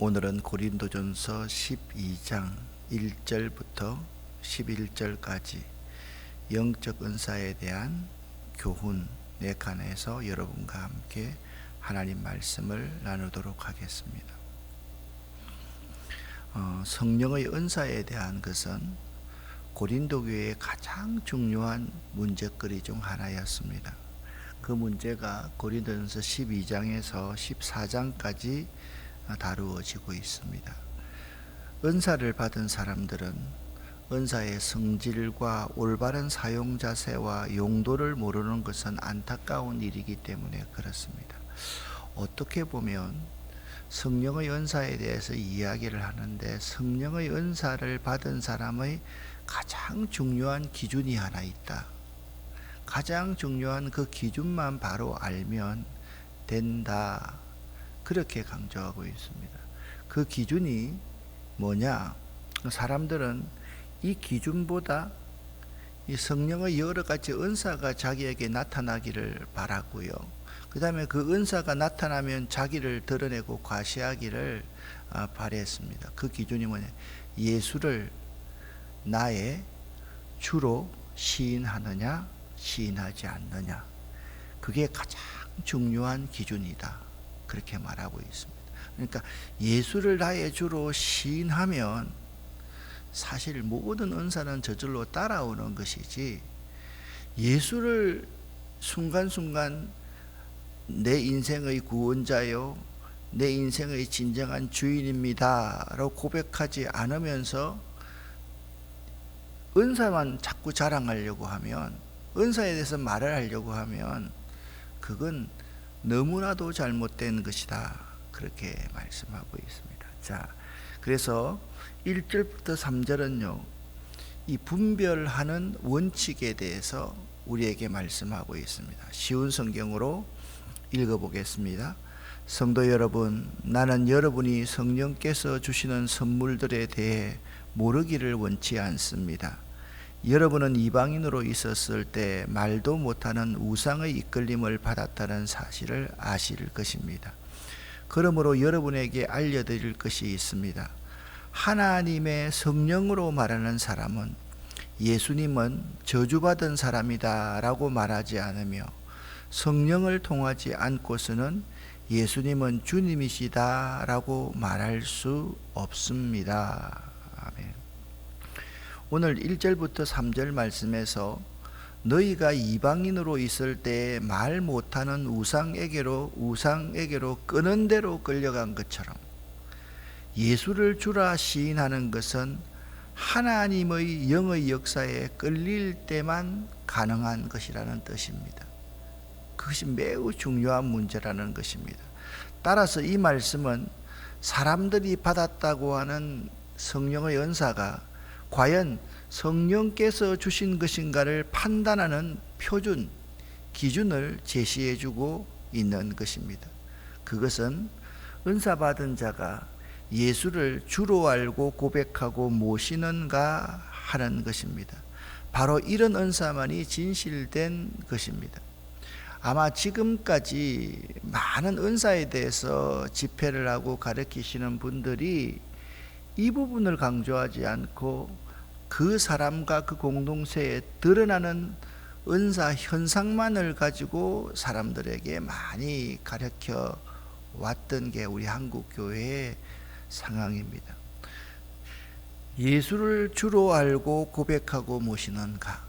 오늘은 고린도전서 12장 1절부터 11절까지 영적 은사에 대한 교훈 4칸에서 여러분과 함께 하나님 말씀을 나누도록 하겠습니다. 성령의 은사에 대한 것은 고린도 교회의 가장 중요한 문제거리 중 하나였습니다. 그 문제가 고린도전서 12장에서 14장까지 다루어지고 있습니다. 은사를 받은 사람들은 은사의 성질과 올바른 사용 자세와 용도를 모르는 것은 안타까운 일이기 때문에 그렇습니다. 어떻게 보면 성령의 은사에 대해서 이야기를 하는데 성령의 은사를 받은 사람의 가장 중요한 기준이 하나 있다. 가장 중요한 그 기준만 바로 알면 된다. 그렇게 강조하고 있습니다. 그 기준이 뭐냐? 사람들은 이 기준보다 이 성령의 여러 가지 은사가 자기에게 나타나기를 바라고요. 그 다음에 그 은사가 나타나면 자기를 드러내고 과시하기를 바랬습니다. 그 기준이 뭐냐? 예수를 나의 주로 시인하느냐, 시인하지 않느냐. 그게 가장 중요한 기준이다. 그렇게 말하고 있습니다. 그러니까 예수를 나의 주로 시인하면 사실 모든 은사는 저절로 따라오는 것이지, 예수를 순간순간 내 인생의 구원자요, 내 인생의 진정한 주인입니다 라고 고백하지 않으면서 은사만 자꾸 자랑하려고 하면, 은사에 대해서 말을 하려고 하면 그건 너무나도 잘못된 것이다. 그렇게 말씀하고 있습니다. 자, 그래서 1절부터 3절은요, 이 분별하는 원칙에 대해서 우리에게 말씀하고 있습니다. 쉬운 성경으로 읽어보겠습니다. 성도 여러분, 나는 여러분이 성령께서 주시는 선물들에 대해 모르기를 원치 않습니다. 여러분은 이방인으로 있었을 때 말도 못하는 우상의 이끌림을 받았다는 사실을 아실 것입니다. 그러므로 여러분에게 알려드릴 것이 있습니다. 하나님의 성령으로 말하는 사람은 예수님은 저주받은 사람이다 라고 말하지 않으며, 성령을 통하지 않고서는 예수님은 주님이시다 라고 말할 수 없습니다. 아멘. 오늘 1절부터 3절 말씀에서 너희가 이방인으로 있을 때 말 못하는 우상에게로 끄는 대로 끌려간 것처럼 예수를 주라 시인하는 것은 하나님의 영의 역사에 끌릴 때만 가능한 것이라는 뜻입니다. 그것이 매우 중요한 문제라는 것입니다. 따라서 이 말씀은 사람들이 받았다고 하는 성령의 은사가 과연 성령께서 주신 것인가를 판단하는 표준, 기준을 제시해주고 있는 것입니다. 그것은 은사받은 자가 예수를 주로 알고 고백하고 모시는가 하는 것입니다. 바로 이런 은사만이 진실된 것입니다. 아마 지금까지 많은 은사에 대해서 집회를 하고 가르치시는 분들이 이 부분을 강조하지 않고 그 사람과 그 공동체에 드러나는 은사 현상만을 가지고 사람들에게 많이 가르쳐 왔던 게 우리 한국 교회의 상황입니다. 예수를 주로 알고 고백하고 모시는가?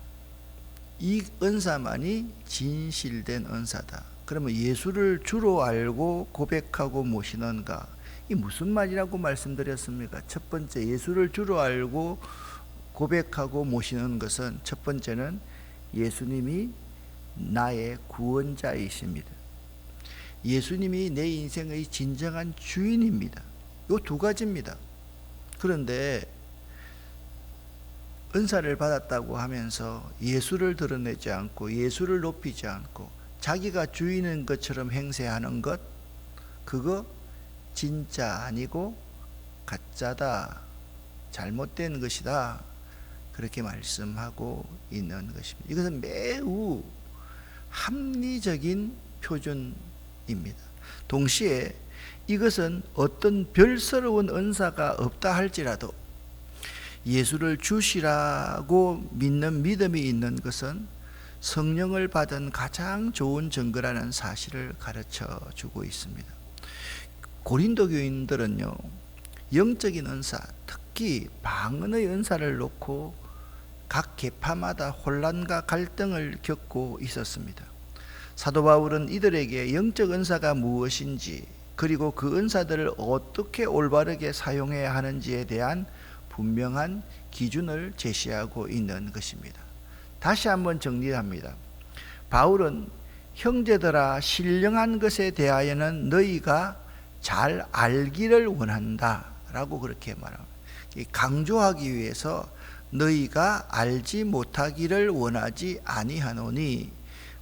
이 은사만이 진실된 은사다. 그러면 예수를 주로 알고 고백하고 모시는가? 이 무슨 말이라고 말씀드렸습니까? 첫 번째, 예수를 주로 알고 고백하고 모시는 것은 첫 번째는 예수님이 나의 구원자이십니다. 예수님이 내 인생의 진정한 주인입니다. 이 두 가지입니다. 그런데 은사를 받았다고 하면서 예수를 드러내지 않고 예수를 높이지 않고 자기가 주인인 것처럼 행세하는 것, 그거 진짜 아니고 가짜다, 잘못된 것이다, 그렇게 말씀하고 있는 것입니다. 이것은 매우 합리적인 표준입니다. 동시에 이것은 어떤 별스러운 은사가 없다 할지라도 예수를 주시라고 믿는 믿음이 있는 것은 성령을 받은 가장 좋은 증거라는 사실을 가르쳐 주고 있습니다. 고린도 교인들은요, 영적인 은사, 특히 방언의 은사를 놓고 각 계파마다 혼란과 갈등을 겪고 있었습니다. 사도 바울은 이들에게 영적 은사가 무엇인지, 그리고 그 은사들을 어떻게 올바르게 사용해야 하는지에 대한 분명한 기준을 제시하고 있는 것입니다. 다시 한번 정리합니다. 바울은 형제들아, 신령한 것에 대하여는 너희가 잘 알기를 원한다 라고 그렇게 말합니다. 강조하기 위해서 너희가 알지 못하기를 원하지 아니하노니,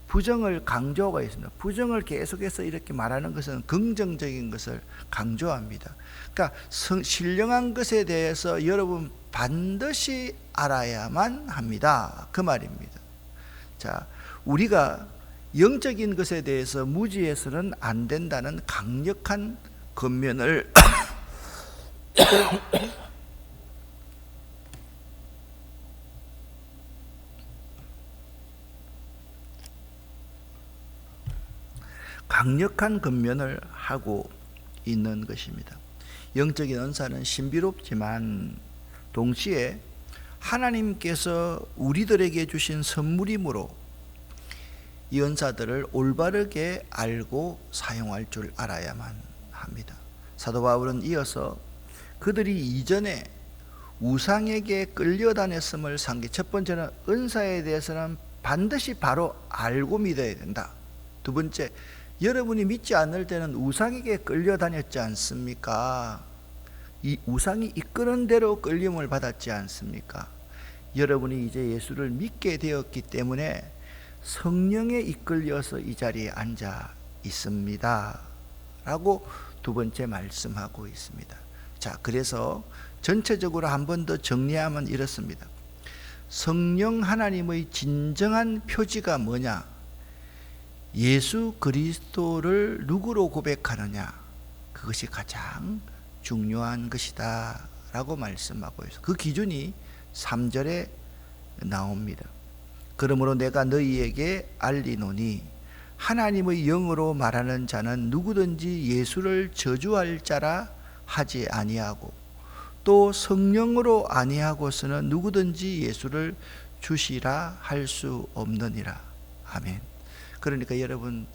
부정을 강조가 있습니다. 부정을 계속해서 이렇게 말하는 것은 긍정적인 것을 강조합니다. 그러니까 신령한 것에 대해서 여러분 반드시 알아야만 합니다, 그 말입니다. 자, 우리가 영적인 것에 대해서 무지해서는 안 된다는 강력한 권면을 강력한 권면을 하고 있는 것입니다. 영적인 은사는 신비롭지만 동시에 하나님께서 우리들에게 주신 선물이므로 이 은사들을 올바르게 알고 사용할 줄 알아야만 합니다. 사도 바울은 이어서 그들이 이전에 우상에게 끌려다녔음을 상기, 첫 번째는 은사에 대해서는 반드시 바로 알고 믿어야 된다. 두 번째, 여러분이 믿지 않을 때는 우상에게 끌려다녔지 않습니까? 이 우상이 이끄는 대로 끌림을 받았지 않습니까? 여러분이 이제 예수를 믿게 되었기 때문에 성령에 이끌려서 이 자리에 앉아 있습니다 라고 두 번째 말씀하고 있습니다. 자, 그래서 전체적으로 한 번 더 정리하면 이렇습니다. 성령 하나님의 진정한 표지가 뭐냐? 예수 그리스도를 누구로 고백하느냐, 그것이 가장 중요한 것이다 라고 말씀하고 있어요. 그 기준이 3절에 나옵니다. 그러므로 내가 너희에게 알리노니 하나님의 영으로 말하는 자는 누구든지 예수를 저주할 자라 하지 아니하고, 또 성령으로 아니하고서는 누구든지 예수를 주시라 할 수 없느니라. 아멘. 그러니까 여러분,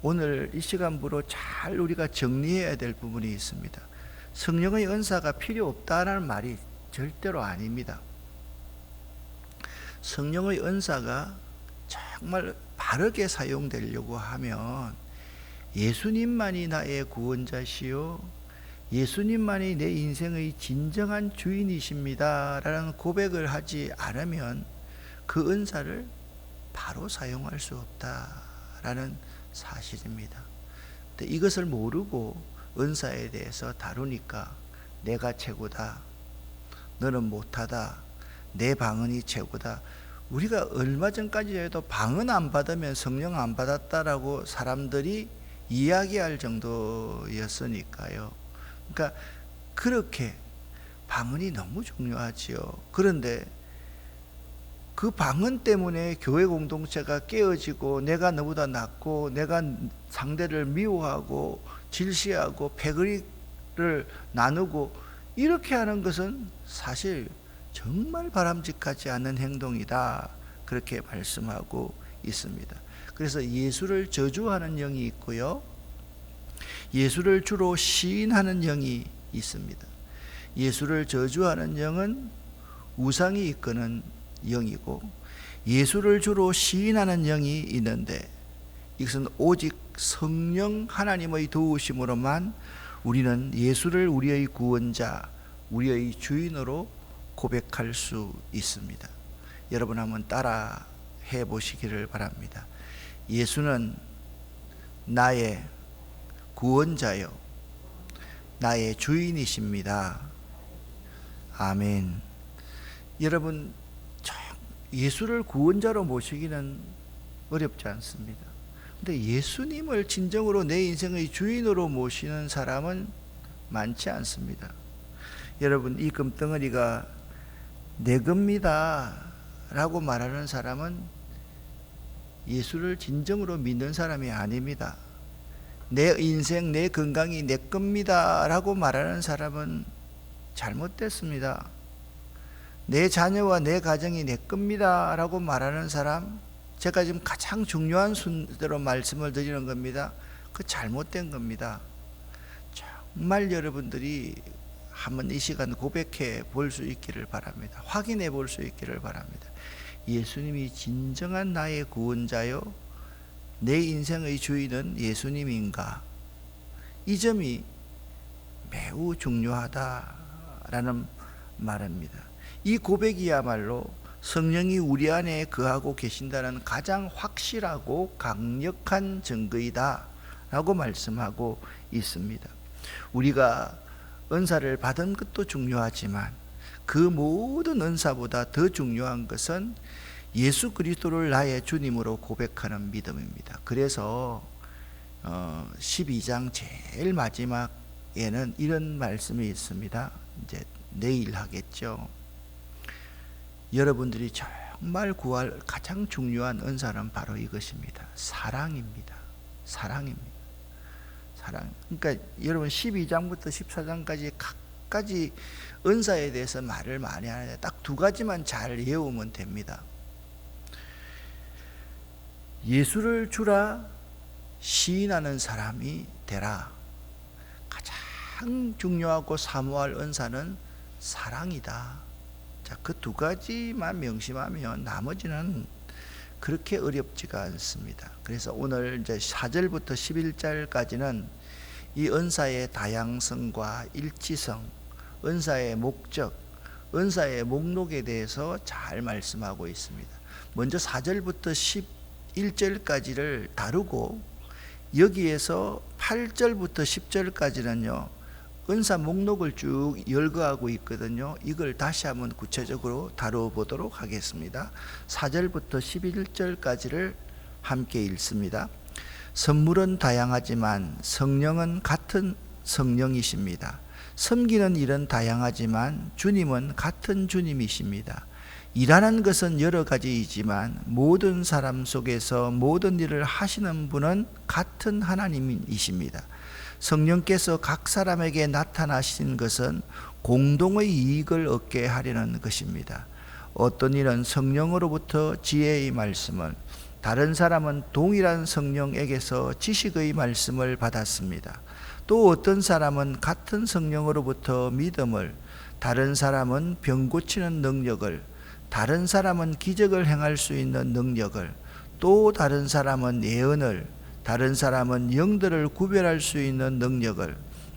오늘 이 시간부로 잘 우리가 정리해야 될 부분이 있습니다. 성령의 은사가 필요 없다는 말이 절대로 아닙니다. 성령의 은사가 정말 바르게 사용되려고 하면 예수님만이 나의 구원자시요, 예수님만이 내 인생의 진정한 주인이십니다 라는 고백을 하지 않으면 그 은사를 바로 사용할 수 없다라는 사실입니다. 근데 이것을 모르고 은사에 대해서 다루니까 내가 최고다, 너는 못하다, 내 방언이 최고다. 우리가 얼마 전까지 해도 방언 안 받으면 성령 안 받았다라고 사람들이 이야기할 정도였으니까요. 그러니까 그렇게 방언이 너무 중요하지요. 그런데 그 방언 때문에 교회 공동체가 깨어지고 내가 너보다 낫고 내가 상대를 미워하고 질시하고 패거리를 나누고 이렇게 하는 것은 사실 정말 바람직하지 않은 행동이다, 그렇게 말씀하고 있습니다. 그래서 예수를 저주하는 영이 있고요, 예수를 주로 시인하는 영이 있습니다. 예수를 저주하는 영은 우상이 이끄는 영이고, 예수를 주로 시인하는 영이 있는데, 이것은 오직 성령 하나님의 도우심으로만 우리는 예수를 우리의 구원자, 우리의 주인으로 고백할 수 있습니다. 여러분 한번 따라 해보시기를 바랍니다. 예수는 나의 구원자요, 나의 주인이십니다. 아멘. 여러분, 예수를 구원자로 모시기는 어렵지 않습니다. 근데 예수님을 진정으로 내 인생의 주인으로 모시는 사람은 많지 않습니다. 여러분, 이 금덩어리가 내 겁니다 라고 말하는 사람은 예수를 진정으로 믿는 사람이 아닙니다. 내 인생, 내 건강이 내 겁니다 라고 말하는 사람은 잘못됐습니다. 내 자녀와 내 가정이 내 겁니다 라고 말하는 사람, 제가 지금 가장 중요한 순서대로 말씀을 드리는 겁니다. 그 잘못된 겁니다. 정말 여러분들이 한번 이 시간 고백해 볼 수 있기를 바랍니다. 확인해 볼 수 있기를 바랍니다. 예수님이 진정한 나의 구원자요, 내 인생의 주인은 예수님인가? 이 점이 매우 중요하다라는 말입니다. 이 고백이야말로 성령이 우리 안에 거하고 계신다는 가장 확실하고 강력한 증거이다 라고 말씀하고 있습니다. 우리가 은사를 받은 것도 중요하지만 그 모든 은사보다 더 중요한 것은 예수 그리스도를 나의 주님으로 고백하는 믿음입니다. 그래서 12장 제일 마지막에는 이런 말씀이 있습니다. 이제 내일 하겠죠. 여러분들이 정말 구할 가장 중요한 은사는 바로 이것입니다. 사랑입니다. 사랑입니다. 사랑. 그러니까 여러분 12장부터 14장까지 각가지 은사에 대해서 말을 많이 하는데 딱 두 가지만 잘 외우면 됩니다. 예수를 주라 시인하는 사람이 되라. 가장 중요하고 사모할 은사는 사랑이다. 자, 그 두 가지만 명심하면 나머지는 그렇게 어렵지가 않습니다. 그래서 오늘 이제 4절부터 11절까지는 이 은사의 다양성과 일치성, 은사의 목적, 은사의 목록에 대해서 잘 말씀하고 있습니다. 먼저 4절부터 11절까지를 다루고 여기에서 8절부터 10절까지는요 은사 목록을 쭉 열거하고 있거든요. 이걸 다시 한번 구체적으로 다뤄보도록 하겠습니다. 4절부터 11절까지를 함께 읽습니다. 선물은 다양하지만 성령은 같은 성령이십니다. 섬기는 일은 다양하지만 주님은 같은 주님이십니다. 일하는 것은 여러 가지이지만 모든 사람 속에서 모든 일을 하시는 분은 같은 하나님이십니다. 성령께서 각 사람에게 나타나신 것은 공동의 이익을 얻게 하려는 것입니다. 어떤 일은 성령으로부터 지혜의 말씀을, 다른 사람은 동일한 성령에게서 지식의 말씀을 받았습니다. 또 어떤 사람은 같은 성령으로부터 믿음을, 다른 사람은 병 고치는 능력을, 다른 사람은 기적을 행할 수 있는 능력을, 또 다른 사람은 예언을, 다른 사람은 영들을 구별할 수 있는 능력을,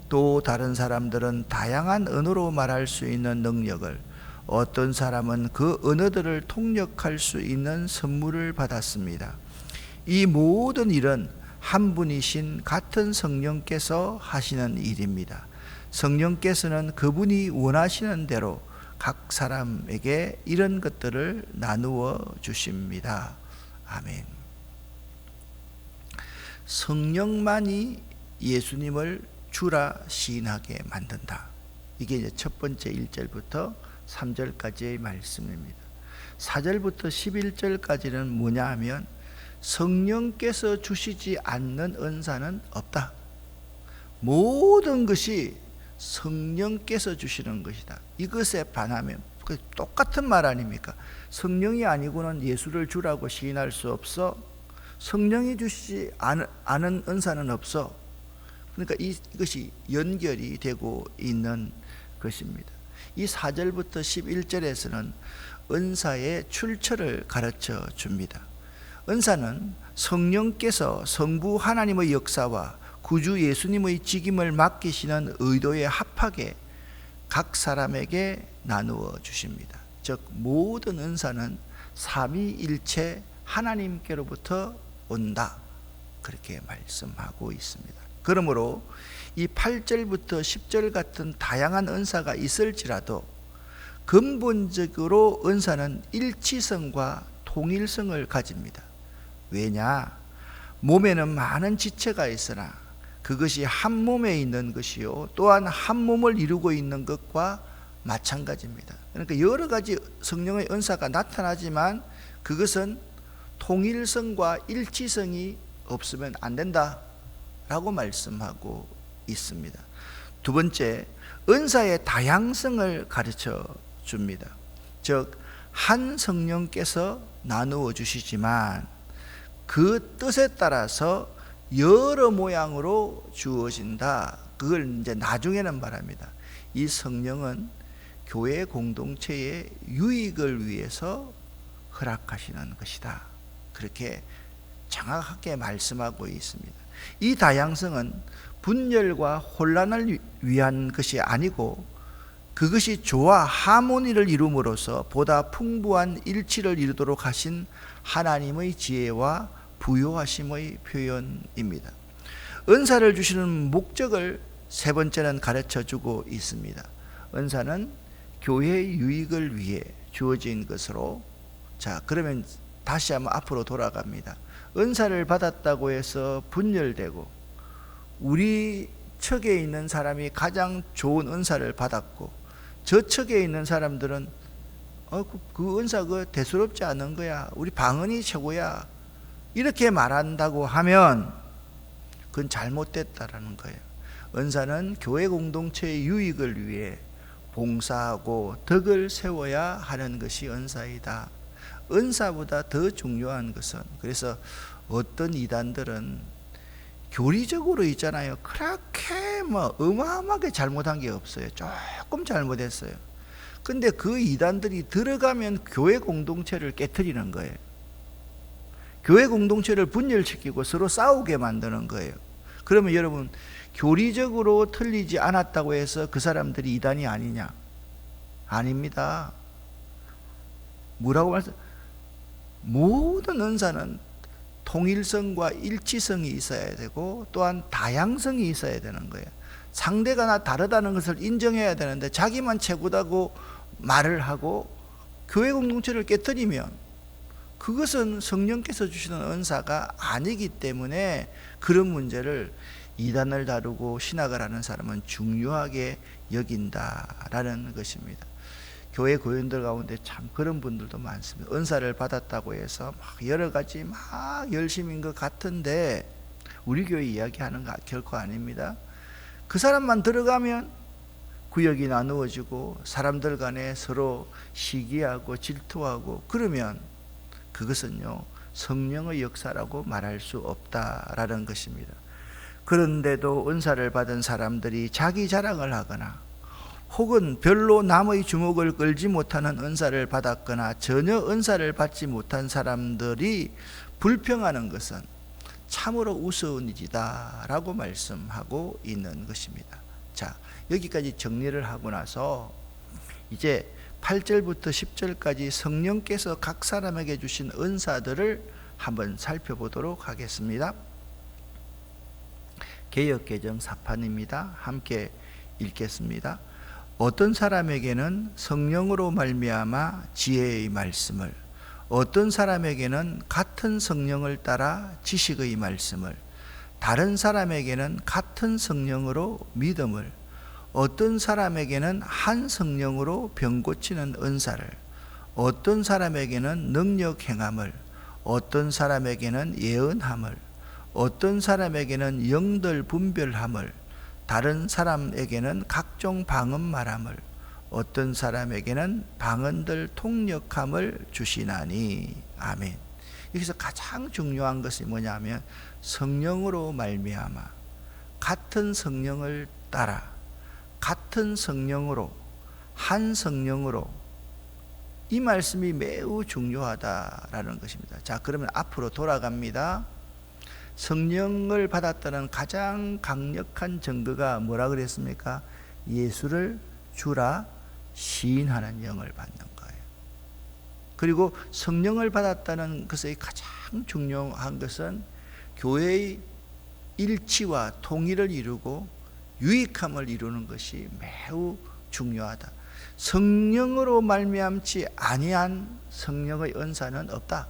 또 다른 사람들은 다양한 언어로 말할 수 있는 능력을, 어떤 사람은 그 언어들을 통역할 수 있는 선물을 받았습니다. 이 모든 일은 한 분이신 같은 성령께서 하시는 일입니다. 성령께서는 그분이 원하시는 대로 각 사람에게 이런 것들을 나누어 주십니다. 아멘. 성령만이 예수님을 주라 시인하게 만든다. 이게 이제 첫 번째 1절부터 3절까지의 말씀입니다. 4절부터 11절까지는 뭐냐 하면 성령께서 주시지 않는 은사는 없다. 모든 것이 성령께서 주시는 것이다. 이것에 반하면 똑같은 말 아닙니까? 성령이 아니고는 예수를 주라고 시인할 수 없어. 성령이 주시지 않은 은사는 없어. 그러니까 이것이 연결이 되고 있는 것입니다. 이 4절부터 11절에서는 은사의 출처를 가르쳐 줍니다. 은사는 성령께서 성부 하나님의 역사와 구주 예수님의 직임을 맡기시는 의도에 합하게 각 사람에게 나누어 주십니다. 즉 모든 은사는 삼위일체 하나님께로부터 온다. 그렇게 말씀하고 있습니다. 그러므로 이 8절부터 10절 같은 다양한 은사가 있을지라도 근본적으로 은사는 일치성과 통일성을 가집니다. 왜냐? 몸에는 많은 지체가 있으나 그것이 한 몸에 있는 것이요 또한 한 몸을 이루고 있는 것과 마찬가지입니다. 그러니까 여러 가지 성령의 은사가 나타나지만 그것은 통일성과 일치성이 없으면 안 된다라고 말씀하고 있습니다. 두 번째, 은사의 다양성을 가르쳐 줍니다. 즉, 한 성령께서 나누어 주시지만 그 뜻에 따라서 여러 모양으로 주어진다. 그걸 이제 나중에는 말합니다. 이 성령은 교회 공동체의 유익을 위해서 허락하시는 것이다. 그렇게 정확하게 말씀하고 있습니다. 이 다양성은 분열과 혼란을 위한 것이 아니고 그것이 조화, 하모니를 이룸으로써 보다 풍부한 일치를 이루도록 하신 하나님의 지혜와 부요하심의 표현입니다. 은사를 주시는 목적을 세 번째는 가르쳐 주고 있습니다. 은사는 교회의 유익을 위해 주어진 것으로, 자, 그러면 다시 한번 앞으로 돌아갑니다. 은사를 받았다고 해서 분열되고 우리 척에 있는 사람이 가장 좋은 은사를 받았고 저 척에 있는 사람들은 그 은사 대수롭지 않은 거야, 우리 방언이 최고야, 이렇게 말한다고 하면 그건 잘못됐다라는 거예요. 은사는 교회 공동체의 유익을 위해 봉사하고 덕을 세워야 하는 것이 은사이다. 은사보다 더 중요한 것은, 그래서 어떤 이단들은 교리적으로 있잖아요, 그렇게 어마어마하게 잘못한 게 없어요. 조금 잘못했어요. 근데 그 이단들이 들어가면 교회 공동체를 깨트리는 거예요. 교회 공동체를 분열시키고 서로 싸우게 만드는 거예요. 그러면 여러분, 교리적으로 틀리지 않았다고 해서 그 사람들이 이단이 아니냐? 아닙니다. 뭐라고 말씀? 모든 은사는 통일성과 일치성이 있어야 되고 또한 다양성이 있어야 되는 거예요. 상대가 나 다르다는 것을 인정해야 되는데 자기만 최고다고 말을 하고 교회 공동체를 깨뜨리면 그것은 성령께서 주시는 은사가 아니기 때문에 그런 문제를 이단을 다루고 신학을 하는 사람은 중요하게 여긴다라는 것입니다. 교회 교인들 가운데 참 그런 분들도 많습니다. 은사를 받았다고 해서 막 여러 가지 막 열심인 것 같은데 우리 교회 이야기하는 거 결코 아닙니다. 그 사람만 들어가면 구역이 나누어지고 사람들 간에 서로 시기하고 질투하고 그러면 그것은요 성령의 역사라고 말할 수 없다라는 것입니다. 그런데도 은사를 받은 사람들이 자기 자랑을 하거나 혹은 별로 남의 주목을 끌지 못하는 은사를 받았거나 전혀 은사를 받지 못한 사람들이 불평하는 것은 참으로 우스운 일이다 라고 말씀하고 있는 것입니다. 자, 여기까지 정리를 하고 나서 이제 8절부터 10절까지 성령께서 각 사람에게 주신 은사들을 한번 살펴보도록 하겠습니다. 개역개정 4판입니다. 함께 읽겠습니다. 어떤 사람에게는 성령으로 말미암아 지혜의 말씀을, 어떤 사람에게는 같은 성령을 따라 지식의 말씀을, 다른 사람에게는 같은 성령으로 믿음을, 어떤 사람에게는 한 성령으로 병 고치는 은사를, 어떤 사람에게는 능력 행함을, 어떤 사람에게는 예언함을, 어떤 사람에게는 영들 분별함을, 다른 사람에게는 각종 방언 말함을, 어떤 사람에게는 방언들 통역함을 주시나니. 아멘. 여기서 가장 중요한 것이 뭐냐면 성령으로 말미암아 같은 성령을 따라 같은 성령으로 한 성령으로, 이 말씀이 매우 중요하다라는 것입니다. 자, 그러면 앞으로 돌아갑니다. 성령을 받았다는 가장 강력한 증거가 뭐라 그랬습니까? 예수를 주라 시인하는 영을 받는 거예요. 그리고 성령을 받았다는 것의 가장 중요한 것은 교회의 일치와 통일을 이루고 유익함을 이루는 것이 매우 중요하다. 성령으로 말미암지 아니한 성령의 은사는 없다.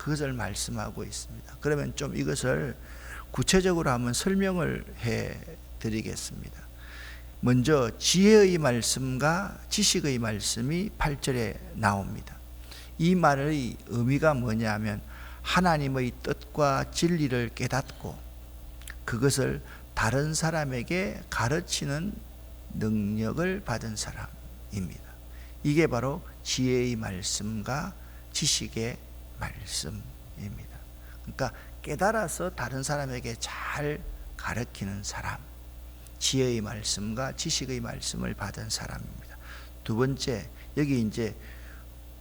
그것을 말씀하고 있습니다. 그러면 좀 이것을 구체적으로 한번 설명을 해 드리겠습니다. 먼저 지혜의 말씀과 지식의 말씀이 8절에 나옵니다. 이 말의 의미가 뭐냐면 하나님의 뜻과 진리를 깨닫고 그것을 다른 사람에게 가르치는 능력을 받은 사람입니다. 이게 바로 지혜의 말씀과 지식의 말씀입니다. 그러니까 깨달아서 다른 사람에게 잘 가르치는 사람, 지혜의 말씀과 지식의 말씀을 받은 사람입니다. 두 번째, 여기 이제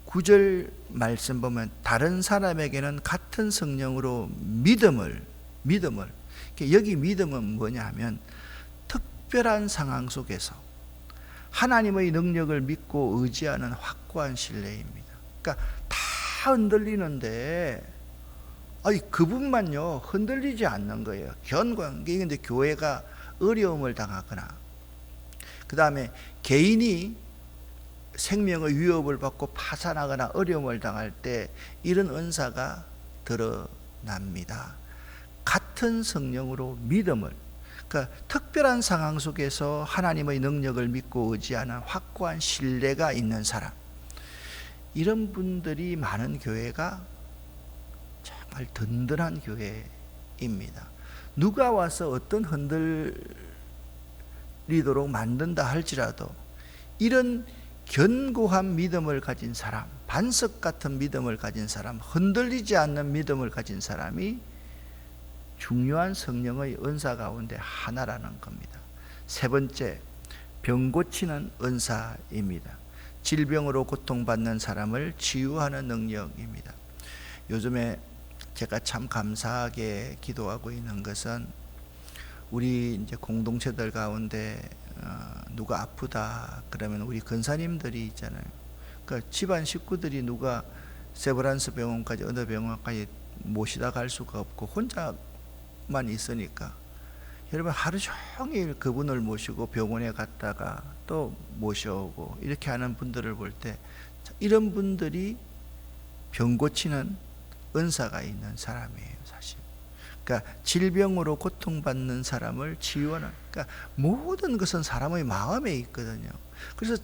9절 말씀 보면 다른 사람에게는 같은 성령으로 믿음을 여기 믿음은 뭐냐 하면 특별한 상황 속에서 하나님의 능력을 믿고 의지하는 확고한 신뢰입니다. 그러니까 다 흔들리는데 그분만요 흔들리지 않는 거예요. 견고한 게. 근데 교회가 어려움을 당하거나 그 다음에 개인이 생명의 위협을 받고 파산하거나 어려움을 당할 때 이런 은사가 드러납니다. 같은 성령으로 믿음을, 그러니까 특별한 상황 속에서 하나님의 능력을 믿고 의지하는 확고한 신뢰가 있는 사람, 이런 분들이 많은 교회가 정말 든든한 교회입니다. 누가 와서 어떤 흔들리도록 만든다 할지라도 이런 견고한 믿음을 가진 사람, 반석 같은 믿음을 가진 사람, 흔들리지 않는 믿음을 가진 사람이 중요한 성령의 은사 가운데 하나라는 겁니다. 세 번째, 병 고치는 은사입니다. 질병으로 고통받는 사람을 치유하는 능력입니다. 요즘에 제가 참 감사하게 기도하고 있는 것은 우리 이제 공동체들 가운데 누가 아프다 그러면 우리 근사님들이 있잖아요. 그러니까 집안 식구들이 누가 세브란스 병원까지 어느 병원까지 모시다 갈 수가 없고 혼자만 있으니까 여러분 하루 종일 그분을 모시고 병원에 갔다가 또 모셔오고 이렇게 하는 분들을 볼 때 이런 분들이 병 고치는 은사가 있는 사람이에요, 사실. 그러니까 질병으로 고통받는 사람을 치유하는, 그러니까 모든 것은 사람의 마음에 있거든요. 그래서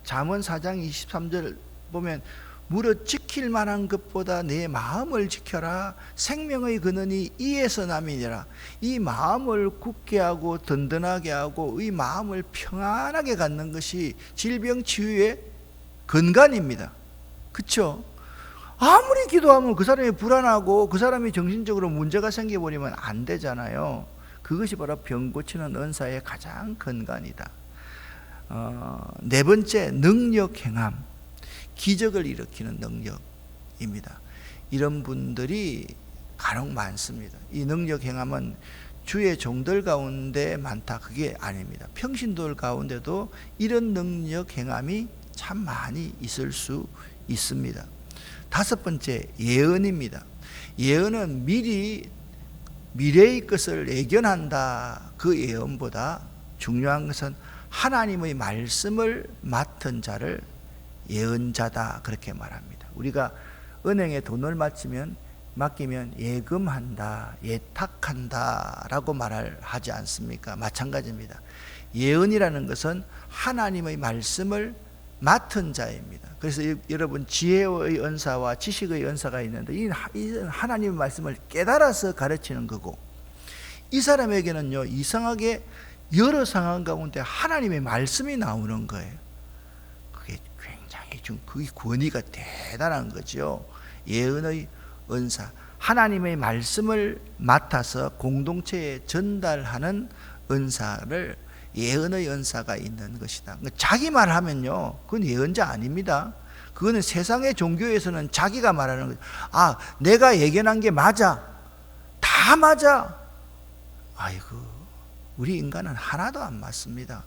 잠언 4장 23절 보면 무릇 지킬 만한 것보다 내 마음을 지켜라. 생명의 근원이 이에서 남이니라. 이 마음을 굳게 하고 든든하게 하고 이 마음을 평안하게 갖는 것이 질병 치유의 근간입니다. 그렇죠? 아무리 기도하면 그 사람이 불안하고 그 사람이 정신적으로 문제가 생겨버리면 안 되잖아요. 그것이 바로 병 고치는 은사의 가장 근간이다. 네 번째, 능력 행함, 기적을 일으키는 능력입니다. 이런 분들이 간혹 많습니다. 이 능력 행함은 주의 종들 가운데 많다, 그게 아닙니다. 평신도들 가운데도 이런 능력 행함이 참 많이 있을 수 있습니다. 다섯 번째, 예언입니다. 예언은 미래의 것을 예견한다. 그 예언보다 중요한 것은 하나님의 말씀을 맡은 자를 예언자다, 그렇게 말합니다. 우리가 은행에 돈을 맡기면 예금한다, 예탁한다 라고 말을 하지 않습니까? 마찬가지입니다. 예언이라는 것은 하나님의 말씀을 맡은 자입니다. 그래서 여러분, 지혜의 은사와 지식의 은사가 있는데 이 하나님의 말씀을 깨달아서 가르치는 거고, 이 사람에게는요 이상하게 여러 상황 가운데 하나님의 말씀이 나오는 거예요. 그게 굉장히 그게 권위가 대단한 거죠. 예언의 은사, 하나님의 말씀을 맡아서 공동체에 전달하는 은사를 예언의 은사가 있는 것이다. 자기 말하면요 그건 예언자 아닙니다. 그거는 세상의 종교에서는 자기가 말하는 거죠. 아, 내가 예견한 게 맞아, 다 맞아. 아이고, 우리 인간은 하나도 안 맞습니다.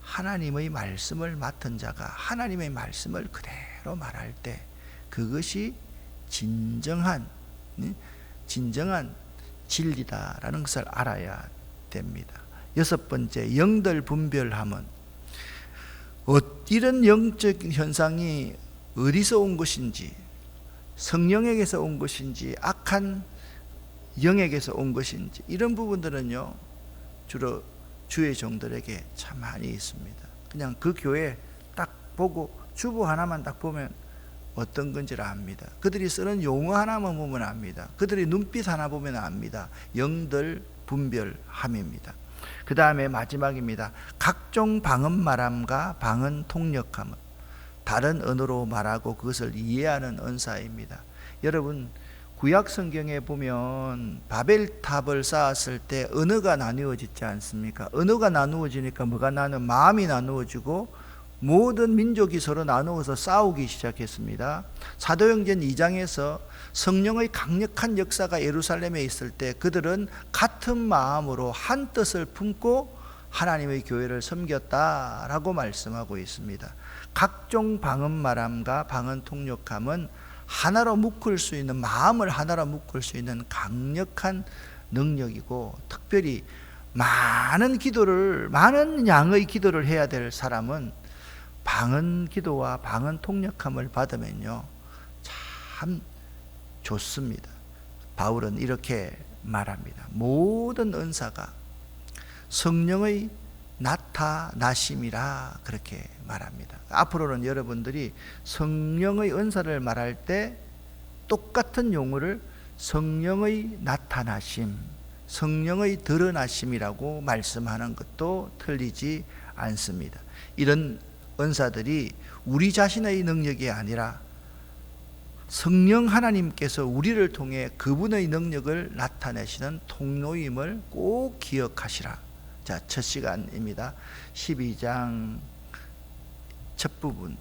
하나님의 말씀을 맡은 자가 하나님의 말씀을 그대로 말할 때 그것이 진정한 진리다라는 것을 알아야 됩니다. 여섯 번째, 영들 분별함은 이런 영적 현상이 어디서 온 것인지, 성령에게서 온 것인지 악한 영에게서 온 것인지, 이런 부분들은요 주로 주의 종들에게 참 많이 있습니다. 그냥 그 교회 딱 보고 주보 하나만 딱 보면 어떤 건지를 압니다. 그들이 쓰는 용어 하나만 보면 압니다. 그들의 눈빛 하나 보면 압니다. 영들 분별함입니다. 그 다음에 마지막입니다. 각종 방언 말함과 방언 통역함은 다른 언어로 말하고 그것을 이해하는 은사입니다. 여러분, 구약 성경에 보면 바벨탑을 쌓았을 때 언어가 나누어지지 않습니까? 언어가 나누어지니까 뭐가 나누어? 마음이 나누어지고 모든 민족이 서로 나누어서 싸우기 시작했습니다. 사도행전 2장에서 성령의 강력한 역사가 예루살렘에 있을 때 그들은 같은 마음으로 한 뜻을 품고 하나님의 교회를 섬겼다라고 말씀하고 있습니다. 각종 방언 말함과 방언 통역함은 하나로 묶을 수 있는, 마음을 하나로 묶을 수 있는 강력한 능력이고, 특별히 많은 양의 기도를 해야 될 사람은 방언 기도와 방언 통역함을 받으면요 참 좋습니다. 바울은 이렇게 말합니다. 모든 은사가 성령의 나타나심이라 그렇게 말합니다. 앞으로는 여러분들이 성령의 은사를 말할 때 똑같은 용어를 성령의 나타나심, 성령의 드러나심이라고 말씀하는 것도 틀리지 않습니다. 이런 은사들이 우리 자신의 능력이 아니라 성령 하나님께서 우리를 통해 그분의 능력을 나타내시는 통로임을 꼭 기억하시라. 자, 첫 시간입니다. 12장 첫 부분,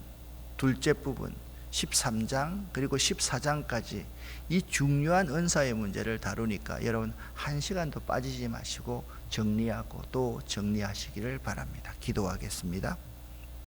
둘째 부분, 13장 그리고 14장까지 이 중요한 은사의 문제를 다루니까 여러분 한 시간도 빠지지 마시고 정리하고 또 정리하시기를 바랍니다. 기도하겠습니다.